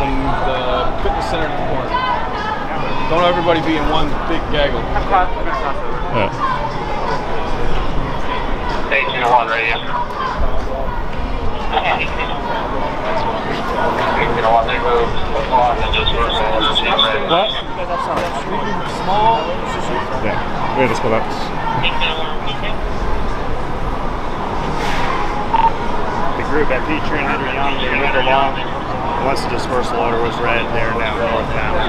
from the fitness center to the corner. Don't everybody be in one big gaggle. Yeah. Stage 1 radio. What? Small. Yeah, we had to split up. The group at Petrie and Henry Young, they moved along. Once the dispersal order was read, they are now northbound.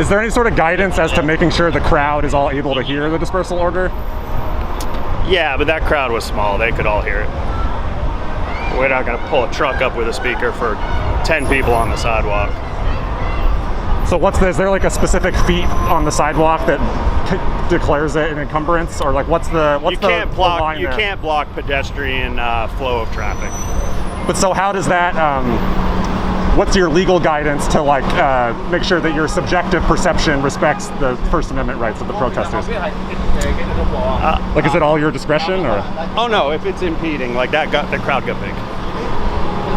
Is there any sort of guidance as to making sure the crowd is all able to hear the dispersal order? Yeah, but that crowd was small. They could all hear it. We're not going to pull a truck up with a speaker for 10 people on the sidewalk. So is there like a specific feet on the sidewalk that declares it an encumbrance, or like what's the line You there? can't block pedestrian flow of traffic. But so how does that, what's your legal guidance to like make sure that your subjective perception respects the First Amendment rights of the protesters? Like is it all your discretion, or? Oh no, if it's impeding, like the crowd got big.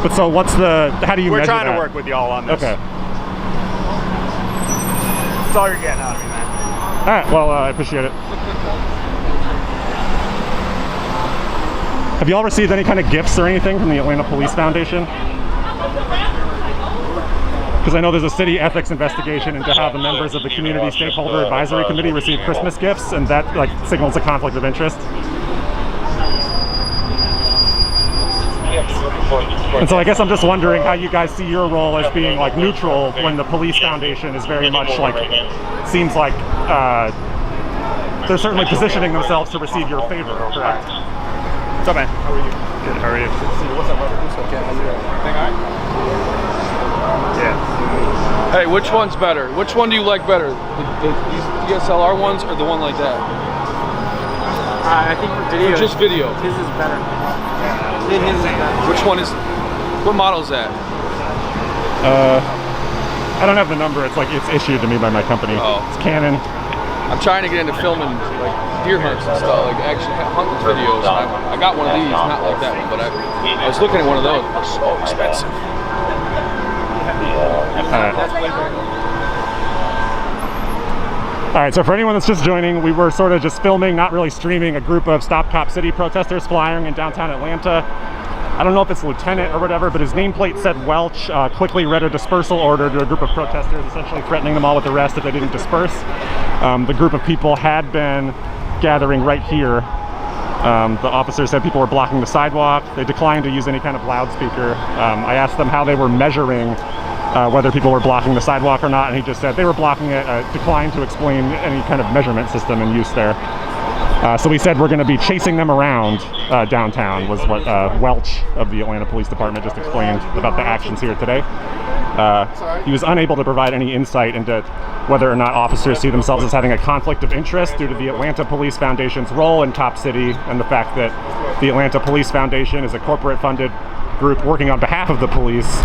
But so how do you measure that? We're trying to work with y'all on this. Okay. That's all you're getting out of me, man. All right, well, I appreciate it. Have you all received any kind of gifts or anything from the Atlanta Police Foundation? Because I know there's a city ethics investigation into how the members of the Community Stakeholder Advisory Committee receive Christmas gifts, and that like signals a conflict of interest. And so I guess I'm just wondering how you guys see your role as being like neutral when the police foundation is very much like, seems like they're certainly positioning themselves to receive your favor, correct? What's up, man? How are you? Good, how are you? What's up, brother? What's up, Ken? How's it going? Everything all right? Yeah. Hey, which one's better? Which one do you like better? These DSLR ones or the one like that? I think for video. For just video. His is better. His is better. Which one is? What model is that? I don't have the number. It's issued to me by my company. Oh. It's Canon. I'm trying to get into filming like deer hunts and stuff, like actually hunting videos. I got one of these, not like that one, but I was looking at one of those. They're so expensive. All right, so for anyone that's just joining, we were sort of just filming, not really streaming, a group of Stop Cop City protesters flying in downtown Atlanta. I don't know if it's lieutenant or whatever, but his nameplate said Welch, quickly read a dispersal order to a group of protesters, essentially threatening them all with arrest if they didn't disperse. The group of people had been gathering right here. The officers said people were blocking the sidewalk. They declined to use any kind of loudspeaker. I asked them how they were measuring whether people were blocking the sidewalk or not, and he just said they were blocking it, declined to explain any kind of measurement system in use there. So we said we're going to be chasing them around downtown, was what Welch of the Atlanta Police Department just explained about the actions here today. He was unable to provide any insight into whether or not officers see themselves as having a conflict of interest due to the Atlanta Police Foundation's role in Cop City and the fact that the Atlanta Police Foundation is a corporate-funded group working on behalf of the police,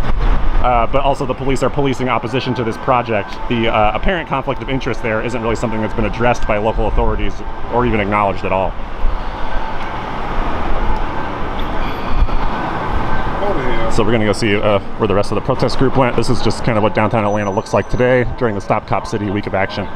but also the police are policing opposition to this project. The apparent conflict of interest there isn't really something that's been addressed by local authorities or even acknowledged at all. So we're going to go see where the rest of the protest group went. This is just kind of what downtown Atlanta looks like today during the Stop Cop City week of action.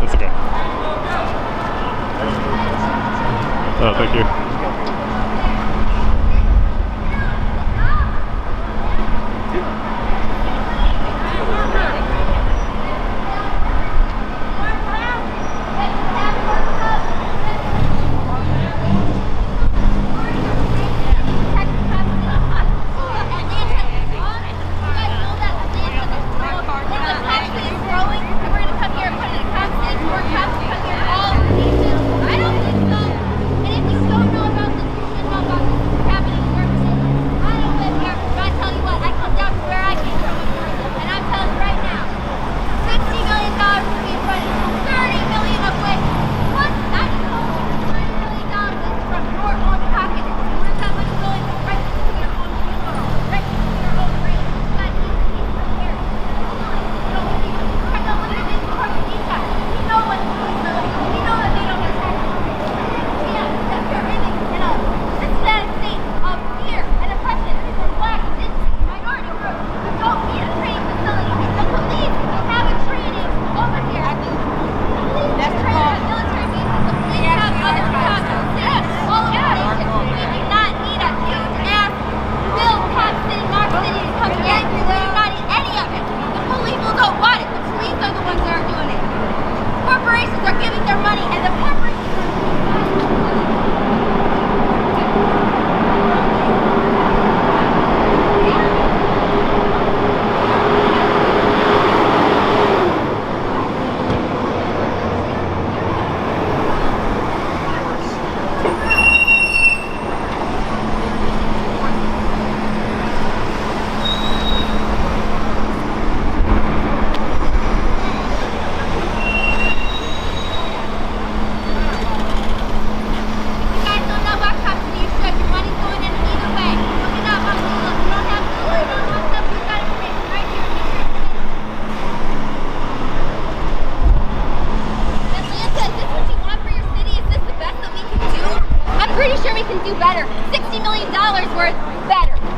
It's okay. Oh, thank you.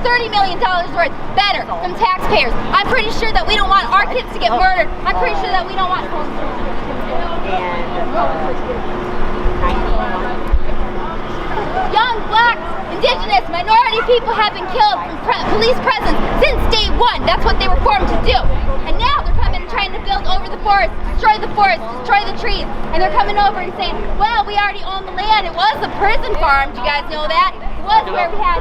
$30 million worth better from taxpayers. I'm pretty sure that we don't want our kids to get murdered. I'm pretty sure that we don't want Young, black, indigenous, minority people have been killed from police presence since day one. That's what they were formed to do. And now they're coming and trying to build over the forest, destroy the trees. And they're coming over and saying, well, we already own the land. It was a prison farm. Do you guys know that? It was where we had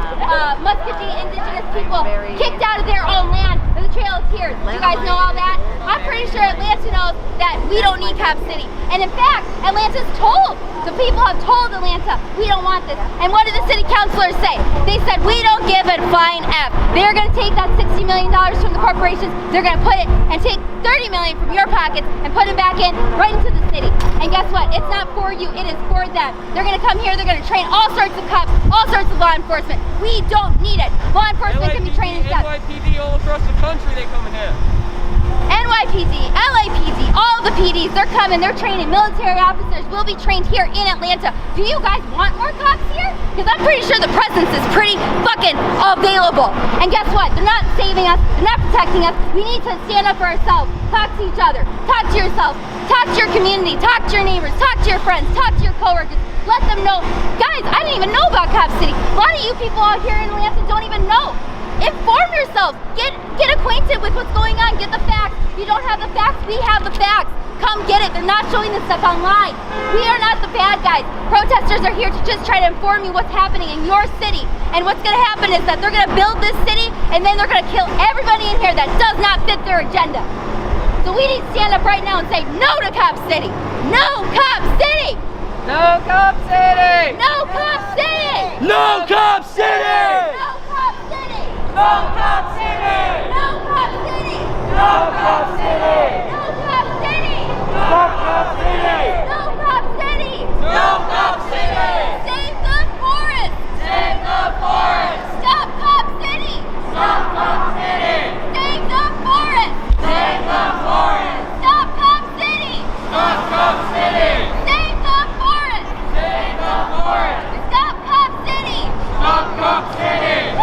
Muscogee indigenous people kicked out of their own land. And the Trail of Tears. Do you guys know all that? I'm pretty sure Atlanta knows that we don't need Cop City. And in fact, Atlanta's told, the people have told Atlanta, we don't want this. And what did the city councilors say? They said, we don't give a flying F. They're going to take that $60 million from the corporations, they're going to put it and take $30 million from your pockets and put it back in, right into the city. And guess what? It's not for you, it is for them. They're going to come here, they're going to train all sorts of cops, all sorts of law enforcement. We don't need it. Law enforcement can be trained in stuff. NYPD all across the country, they come in here. NYPD, LAPD, all the PDs, they're coming, they're training. Military officers will be trained here in Atlanta. Do you guys want more cops here? Because I'm pretty sure the presence is pretty fucking available. And guess what? They're not saving us, they're not protecting us. We need to stand up for ourselves. Talk to each other, talk to yourself, talk to your community, talk to your neighbors, talk to your friends, talk to your coworkers. Let them know. Guys, I didn't even know about Cop City. A lot of you people out here in Atlanta don't even know. Inform yourselves. Get acquainted with what's going on. Get the facts. If you don't have the facts, we have the facts. Come get it. They're not showing this stuff online. We are not the bad guys. Protesters are here to just try to inform you what's happening in your city. And what's going to happen is that they're going to build this city and then they're going to kill everybody in here that does not fit their agenda. So we need to stand up right now and say no to Cop City. No Cop City. No Cop City! No Cop City. No Cop City! No Cop City. No Cop City! No Cop City. No Cop City! No Cop City. Stop Cop City! No Cop City. No Cop City! Save the forest. Save the forest! Stop Cop City. Stop Cop City! Save the forest. Save the forest! Stop Cop City. Stop Cop City! Save the forest. Save the forest! Stop Cop City. Stop Cop City!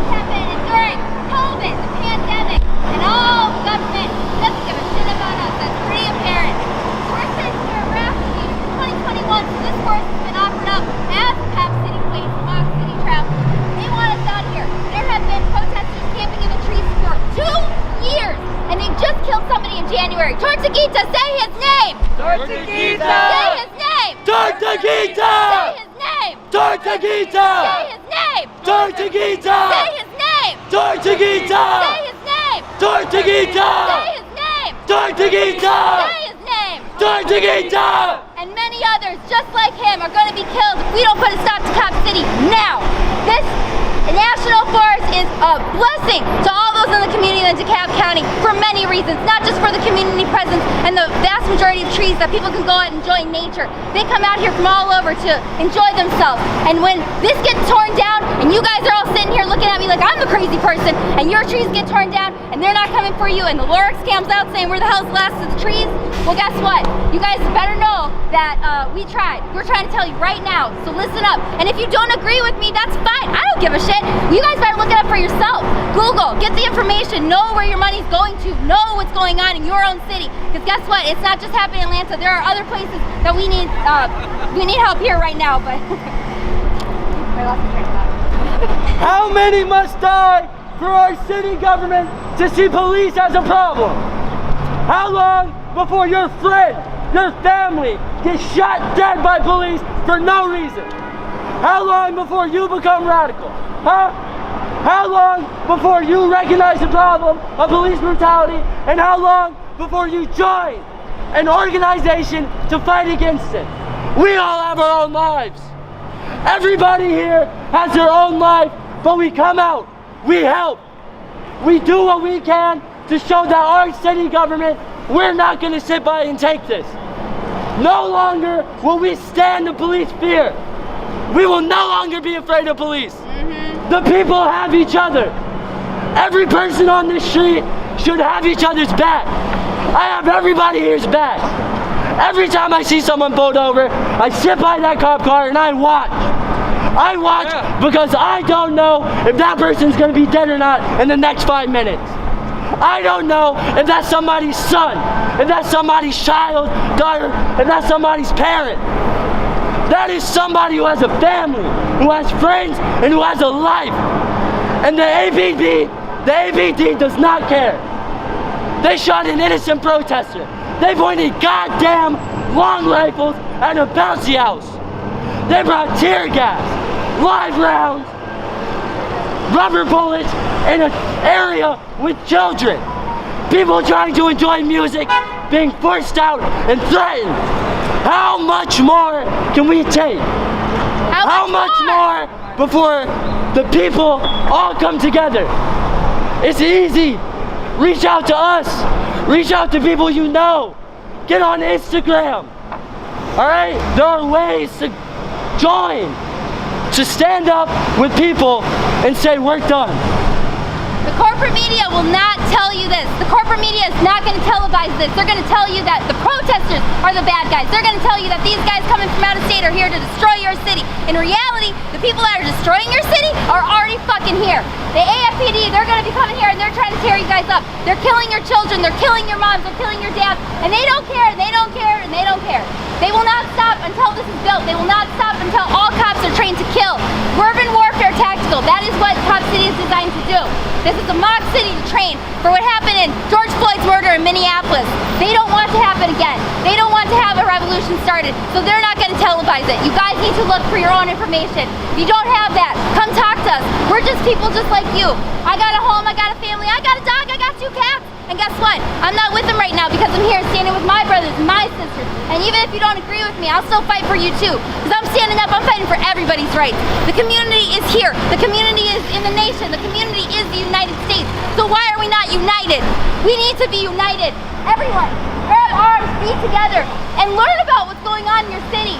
Happened during COVID, the pandemic, and all the government doesn't give a shit about us. That's pretty apparent. So we're sitting here Reaffirming 2021, so this course has been offered up as a Cop City place, Mock City Travel. They want us out here. There have been protesters camping in the trees for 2 years, and they just killed somebody in January. Tortuguita, say his name! Tortuguita! Say his name! Tortuguita! Say his name! Tortuguita! Say his name! Tortuguita! Say his name! Tortuguita! Say his name! Tortuguita! Say his name! Tortuguita! Say his name! Tortuguita! And many others just like him are going to be killed if we don't put a stop to Cop City now. This national forest is a blessing to all those in the community in DeKalb County for many reasons, not just for the community presence and the vast majority of trees that people can go out and enjoy nature. They come out here from all over to enjoy themselves. And when this gets torn down and you guys are all sitting here looking at me like I'm the crazy person and your trees get torn down and they're not coming for you and the Lorax comes out saying where the hell's the last of the trees, well guess what? You guys better know that we tried. We're trying to tell you right now, so listen up. And if you don't agree with me, that's fine. I don't give a shit. You guys better look it up for yourself. Google, get the information, know where your money's going to, know what's going on in your own city. Because guess what? It's not just happening in Atlanta. There are other places that we need help here right now, but I lost my train of thought. How many must die for our city government to see police as a problem? How long before your friend, your family gets shot dead by police for no reason? How long before you become radical? Huh? How long before you recognize the problem of police brutality? And how long before you join an organization to fight against it? We all have our own lives. Everybody here has their own life, but we come out, we help. We do what we can to show that our city government, we're not gonna sit by and take this. No longer will we stand in police fear. We will no longer be afraid of police. The people have each other. Every person on this street should have each other's back. I have everybody here's back. Every time I see someone pulled over, I sit by that cop car and I watch. I watch because I don't know if that person's gonna be dead or not in the next 5 minutes. I don't know if that's somebody's son, if that's somebody's child, daughter, if that's somebody's parent. That is somebody who has a family, who has friends, and who has a life. And the ABD does not care. They shot an innocent protester. They pointed goddamn long rifles at a bouncy house. They brought tear gas, live rounds, rubber bullets in an area with children. People trying to enjoy music being forced out and threatened. How much more can we take? How much more before the people all come together? It's easy. Reach out to us. Reach out to people you know. Get on Instagram. All right? There are ways to join, to stand up with people and say, we're done. The corporate media will not tell you this. The corporate media is not going to televise this. They're going to tell you that the protesters are the bad guys. They're going to tell you that these guys coming from out of state are here to destroy your city. In reality, the people that are destroying your city are already fucking here. The AFPD, they're going to be coming here and they're trying to tear you guys up. They're killing your children, they're killing your moms, they're killing your dads, and they don't care, and they don't care, and they don't care. They will not stop until this is built. They will not stop until all cops are trained to kill. Urban warfare tactical, that is what Cop City is designed to do. This is a mock city to train for what happened in George Floyd's murder in Minneapolis. They don't want to happen again. They don't want to have a revolution started, so they're not going to televise it. You guys need to look for your own information. If you don't have that, come talk to us. We're just people just like you. I got a home, I got a family, I got a dog, I got 2 cats. And guess what? I'm not with them right now because I'm here standing with my brothers and my sisters. And even if you don't agree with me, I'll still fight for you too. Because I'm standing up, I'm fighting for everybody's rights. The community is here. The community is in the nation. The community is the United States. So why are we not united? We need to be united. Everyone, grab arms, be together, and learn about what's going on in your city.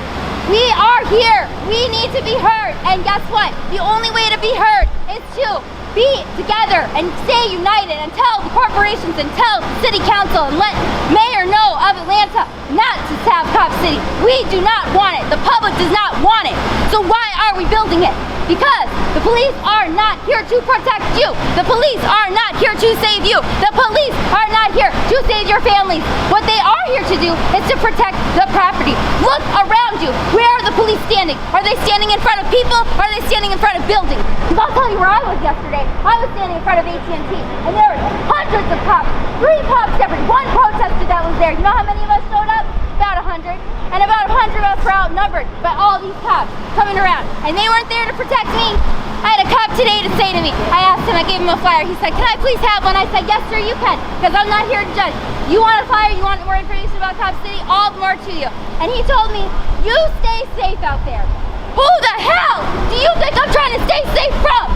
We are here. We need to be heard. And guess what? The only way to be heard is to be together and stay united and tell the corporations and tell City Council and let Mayor know of Atlanta not to have Cop City. We do not want it. The public does not want it. So why are we building it? Because the police are not here to protect you. The police are not here to save you. The police are not here to save your families. What they are here to do is to protect the property. Look around you. Where are the police standing? Are they standing in front of people? Or are they standing in front of buildings? Because I'll tell you where I was yesterday. I was standing in front of AT&T and there were hundreds of cops. 3 cops separate. 1 protester that was there. You know how many of us showed up? About 100. And about 100 of us were outnumbered by all these cops coming around. And they weren't there to protect me. I had a cop today to say to me, I asked him, I gave him a flyer. He said, can I please have one? I said, yes sir, you can. Because I'm not here to judge. You want a flyer? You want more information about Cop City? All the more to you. And he told me, you stay safe out there. Who the hell do you think I'm trying to stay safe from?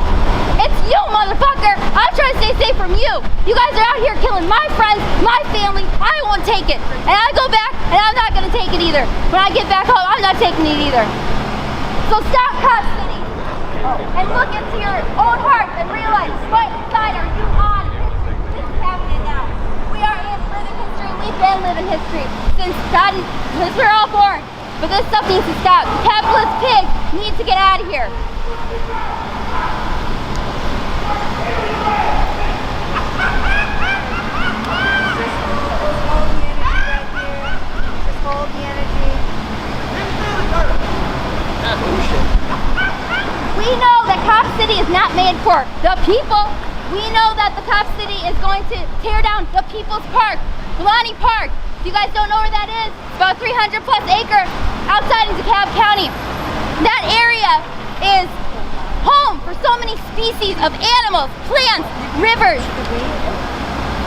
It's you, motherfucker. I'm trying to stay safe from you. You guys are out here killing my friends, my family. I won't take it. And I go back, and I'm not going to take it either. When I get back home, I'm not taking it either. So stop Cop City. And look into your own heart and realize what side are you on? This is happening now. We are in living history. We've been living history since we're all born. But this stuff needs to stop. Capitalist pigs need to get out of here. Hold the energy. We know that Cop City is not made for the people. We know that the Cop City is going to tear down the People's Park, Lonnie Park. If you guys don't know where that is, it's about 300 plus acres outside in DeKalb County. That area is home for so many species of animals, plants, rivers.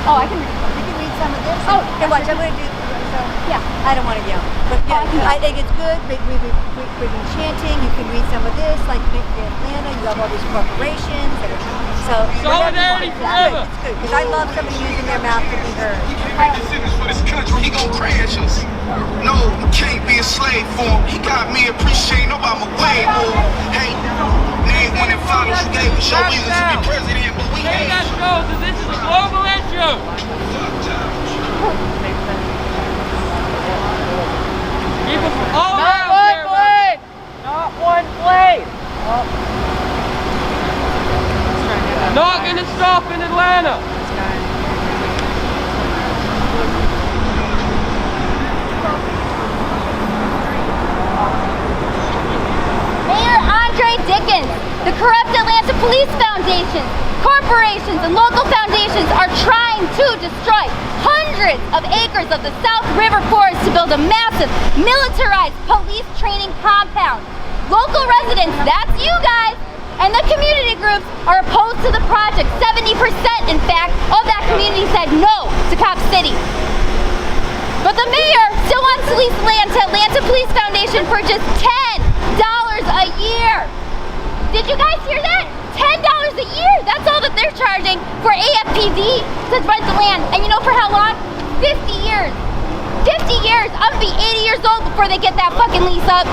Oh, I can read. You can read some of this. Oh, okay, watch. I'm going to do. So, yeah. I don't want to yell, but yeah, I think it's good. We've been chanting. You can read some of this, like in Atlanta. You have all these corporations. So solidarity forever. It's good because I love somebody using their mouth to be heard. For this country, he gon' crash us. No, you can't be a slave for him. He got me appreciating Obama way more. Hey, name one and follow. You gave us your reasons to be president, but we ain't. That shows that this is a global issue. hundreds of acres of the South River Forest to build a massive militarized police training compound. Local residents, that's you guys, and the community groups are opposed to the project. 70%, in fact, of that community said no to Cop City. But the mayor still wants to lease land to Atlanta Police Foundation for just $10 a year. Did you guys hear that? $10 a year. That's all that they're charging for AFPD to rent the land. And you know for how long? 50 years. 50 years. I'm gonna be 80 years old before they get that fucking lease up.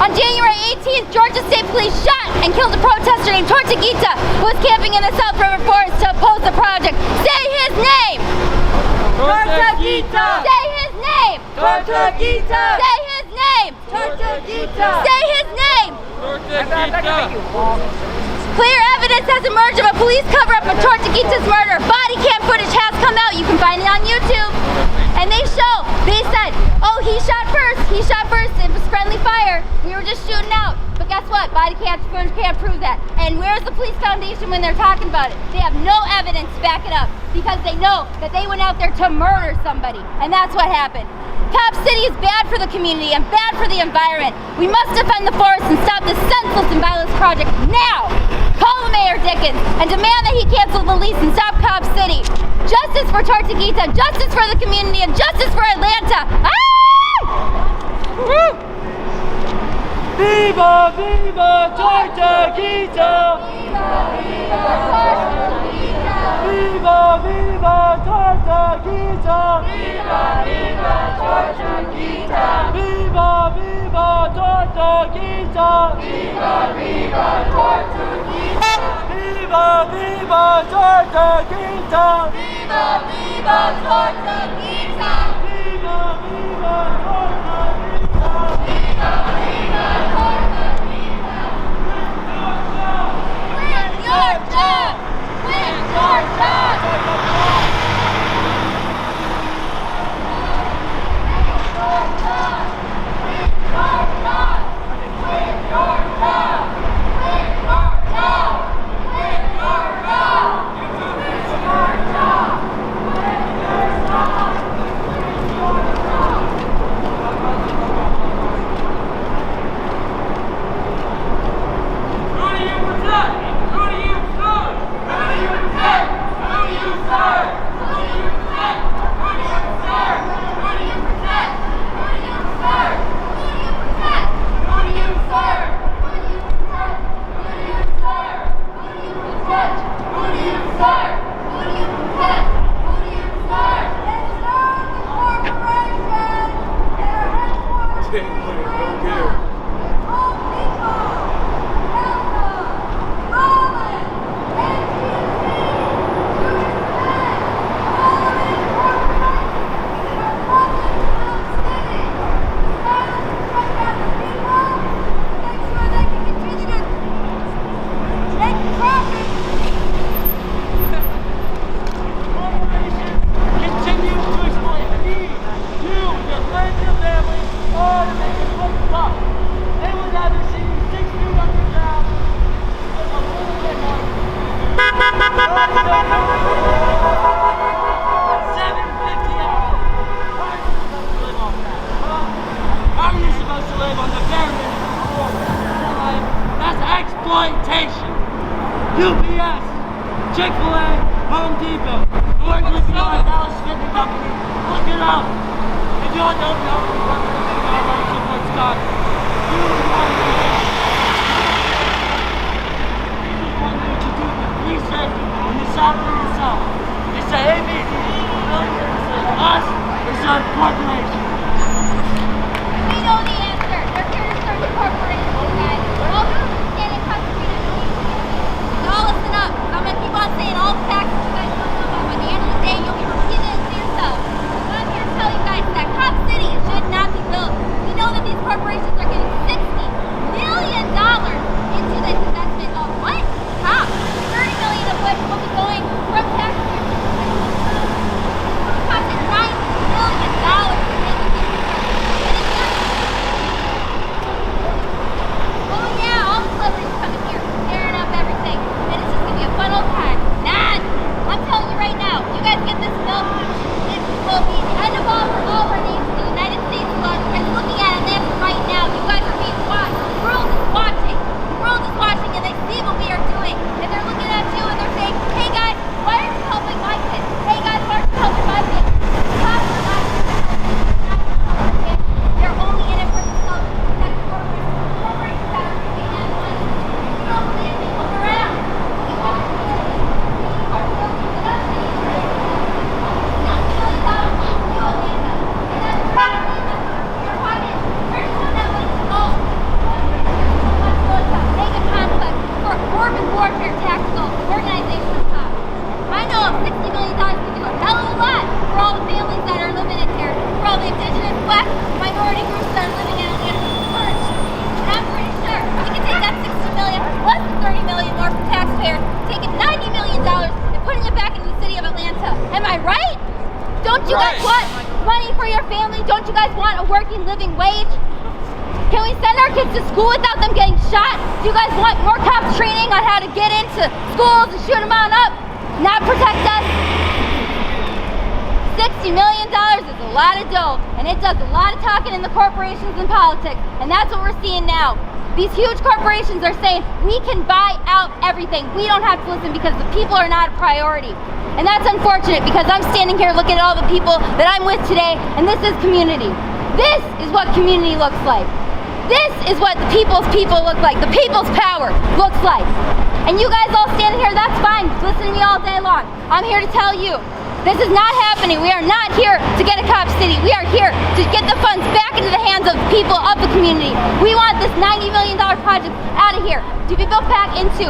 On January 18th, Georgia State Police shot and killed a protester named Tortuguita who was camping in the South River Forest to oppose the project. Say his name! Tortuguita! Say his name! Tortuguita! Say his name! Tortuguita! Say his name! Clear evidence has emerged of a police cover-up of Tortuguita's murder. Body cam footage has come out. You can find it on YouTube. And they said, oh, he shot first. It was friendly fire. We were just shooting out. But guess what? Body cam footage can't prove that. And where's the police foundation when they're talking about it? They have no evidence to back it up because they know that they went out there to murder somebody. And that's what happened. Cop City is bad for the community and bad for the environment. We must defend the forest and stop this senseless and violent project now. Call Mayor Dickens and demand that he cancel the lease and stop Cop City. Justice for Tortuguita, justice for the community, and justice for Atlanta. Ah! Woo! Viva, viva Tortuguita! Viva, viva Tortuguita! Viva, viva Tortuguita! Viva, viva Tortuguita! Viva, viva Tortuguita! Viva, viva Tortuguita! Viva, viva Tortuguita! Viva, viva Tortuguita! Viva, viva Tortuguita! Quit your job! Quit your job! UPS, Chick-fil-A, Home Depot, Orange Dallas Shipping Company. Look it up. If you don't know, what's done. Research on the software itself. It's a ABD, us, it's a corporation. We know the answer. They're here to serve the corporations, guys. All the stand in custody. Y'all listen up. I'm gonna keep on saying all the facts that you guys don't know about. By the end of the day, you'll be repeating it to yourself. But I'm here to tell you guys that Cop City should not be built. We know that these corporations are getting $60 million into this investment of what? Cops. 30 million of which will be going from taxpayers. It costed $9 million. Am I right? Don't you guys want money for your family? Don't you guys want a working living wage? Can we send our kids to school without them getting shot? Do you guys want more cops training on how to get into schools and shoot them on up? Not protect us? $60 million is a lot of dough, and it does a lot of talking in the corporations and politics, and that's what we're seeing now. These huge corporations are saying, we can buy out everything. We don't have to listen because the people are not a priority. And that's unfortunate because I'm standing here looking at all the people that I'm with today, and this is community. This is what community looks like. This is what the people's people look like. The people's power looks like. And you guys all standing here, that's fine. Listen to me all day long. I'm here to tell you, this is not happening. We are not here to get a cop city. We are here to get the funds back into the hands of the people of the community. We want this $90 million project out of here to be built back into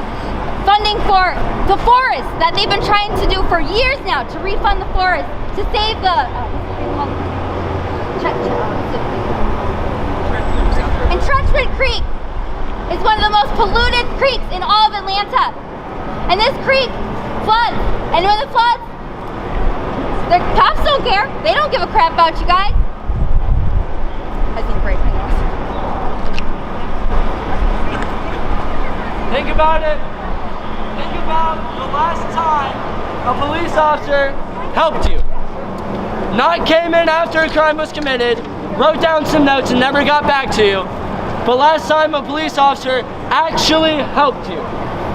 funding for the forest that they've been trying to do for years now, to refund the forest, to save the Entrenchment Creek is one of the most polluted creeks in all of Atlanta. And this creek floods. And when it floods, the cops don't care. They don't give a crap about you guys. I think great thing else. Think about it. Think about the last time a police officer helped you. Not came in after a crime was committed, wrote down some notes and never got back to you. But last time a police officer actually helped you.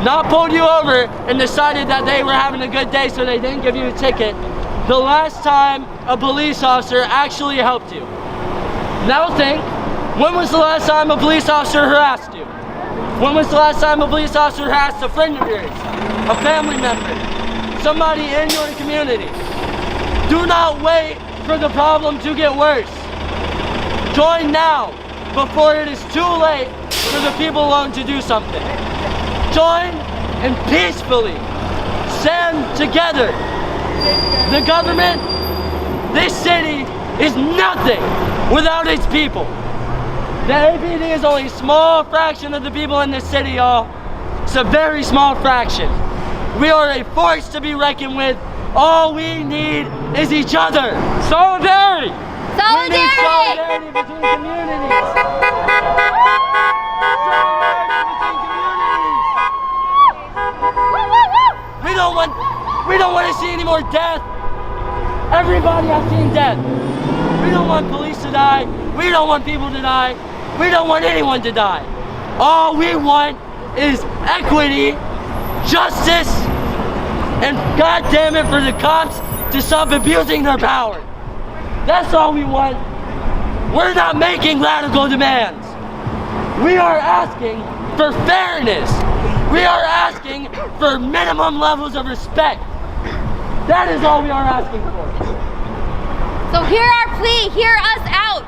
Not pulled you over and decided that they were having a good day so they didn't give you a ticket. The last time a police officer actually helped you. Now think, when was the last time a police officer harassed you? When was the last time a police officer harassed a friend of yours, a family member, somebody in your community? Do not wait for the problem to get worse. Join now, before it is too late for the people alone to do something. Join and peacefully stand together. The government, this city, is nothing without its people. The APD is only a small fraction of the people in this city, y'all. It's a very small fraction. We are a force to be reckoned with. All we need is each other. Solidarity! Solidarity! We need solidarity between communities. We don't want to see any more death. Everybody has seen death. We don't want police to die. We don't want people to die. We don't want anyone to die. All we want is equity, justice, and goddamn it for the cops to stop abusing their power. That's all we want. We're not making radical demands. We are asking for fairness. We are asking for minimum levels of respect. That is all we are asking for. So hear our plea, hear us out.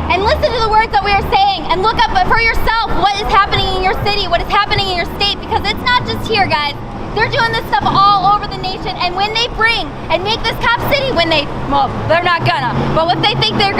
And listen to the words that we are saying and look up for yourself what is happening in your city, what is happening in your state, because it's not just here, guys. They're doing this stuff all over the nation, and when they bring and make this cop city, well, they're not gonna, but what they think they're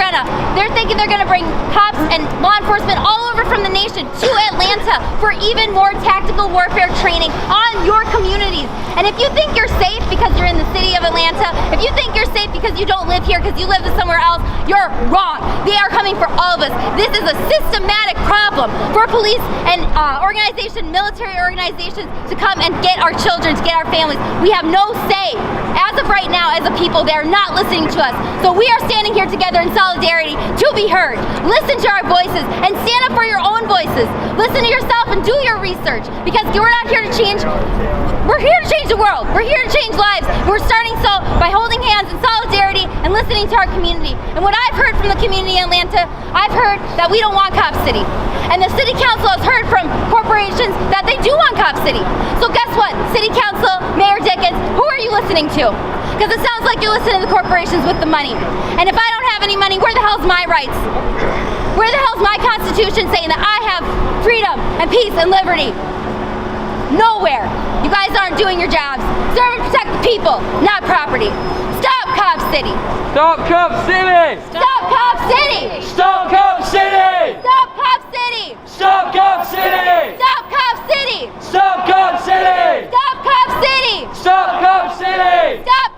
thinking they're gonna bring cops and law enforcement all over from the nation to Atlanta for even more tactical warfare training on your communities. And if you think you're safe because you're in the city of Atlanta, if you think you're safe because you don't live here, because you live somewhere else, you're wrong. They are coming for all of us. This is a systematic problem for police and military organizations to come and get our children, to get our families. We have no say. As of right now, as a people, they're not listening to us. So we are standing here together in solidarity to be heard. Listen to our voices and stand up for your own voices. Listen to yourself and do your research, because we're not here to change. We're here to change the world. We're here to change lives. We're starting so by holding hands in solidarity and listening to our community. And what I've heard from the community in Atlanta, I've heard that we don't want Cop City. And the city council has heard from corporations that they do want Cop City. So guess what? City council, Mayor Dickens, who are you listening to? Because it sounds like you're listening to the corporations with the money. And if I don't have any money, where the hell's my rights? Where the hell's my Constitution saying that I have freedom and peace and liberty? Nowhere. You guys aren't doing your jobs. Serve and protect the people, not property. Stop Cop City. Stop Cop City! Stop Cop City! Stop Cop City! Stop Cop City! Stop Cop City! Stop Cop City! Stop Cop City! Stop Cop City! Stop Cop City! Stop